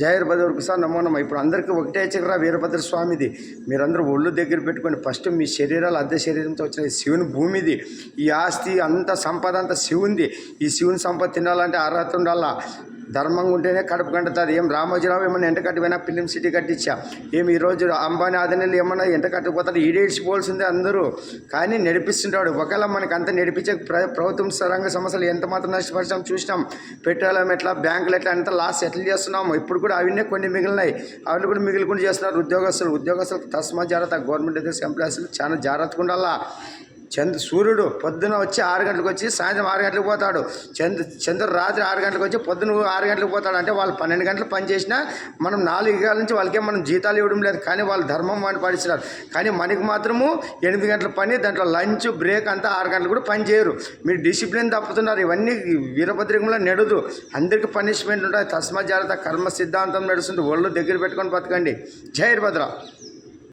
జయ వీరభద్రకు sir నమో నమ. ఇప్పుడు అందరికీ ఒకటే చక్ర వీరభద్ర స్వామిది. మీరందరూ ఒళ్ళు దగ్గర పెట్టుకొని ఫస్ట్ మీ శరీరాలు అద్దె శరీరంతో వచ్చిన శివుని భూమిది. ఈ ఆస్తి అంత సంపద అంతా శివుంది. ఈ శివుని సంపద తినాలంటే అర్హత ఉండాలా. ధర్మంగా ఉంటేనే కడుపు కంటుతుంది. ఏం రామోజీరావు ఏమన్నా ఎంట కట్టిపోయినా ఫిలిం సిటీ కట్టించా. ఏమి ఈరోజు అంబానీ ఆదరణలు ఏమన్నా ఎంట కట్టిపోతాడు. ఈడేడ్చిపోవాల్సిందే అందరూ. కానీ నడిపిస్తుంటాడు. ఒకవేళ మనకి అంత నడిపించే ప్రభుత్వం రంగ సమస్యలు ఎంత మాత్రం నష్టపరిచాం చూసినాం. పెట్రోలం ఎట్లా, బ్యాంకులు ఎట్లా అంత లాస్ ఎట్లా చేస్తున్నాము. ఇప్పుడు కూడా అవన్నీ కొన్ని మిగిలినాయి. అవి కూడా మిగిలికుండా చేస్తున్నారు ఉద్యోగస్తులకు తస్మా జాగ్రత్త. గవర్నమెంట్ ఎంప్లాయీస్లు చాలా జాగ్రత్తగా ఉండాలా. సూర్యుడు పొద్దున వచ్చి 6 గంటలకు వచ్చి సాయంత్రం 6 గంటలకు పోతాడు. చంద్రుడు రాత్రి 6 గంటలకు వచ్చి పొద్దున 6 గంటలకు పోతాడు. అంటే వాళ్ళు 12 గంటలు పని చేసినా మనం 4 గంటల నుంచి వాళ్ళకేం మనం జీతాలు ఇవ్వడం లేదు. కానీ వాళ్ళు ధర్మం వాడిని పాటిస్తున్నారు. కానీ మనకి మాత్రము 8 గంటల పని, దాంట్లో లంచ్ బ్రేక్ అంతా 6 గంటలు కూడా పని చేయరు. మీరు డిసిప్లిన్ తప్పుతున్నారు. ఇవన్నీ వీరభద్రంలో నడదు. అందరికీ పనిష్మెంట్ ఉంటుంది. తస్మా జాగ్రత్త. కర్మ సిద్ధాంతం నడుస్తుంది. ఒళ్ళు దగ్గర పెట్టుకొని బతకండి. జై వీరభద్ర.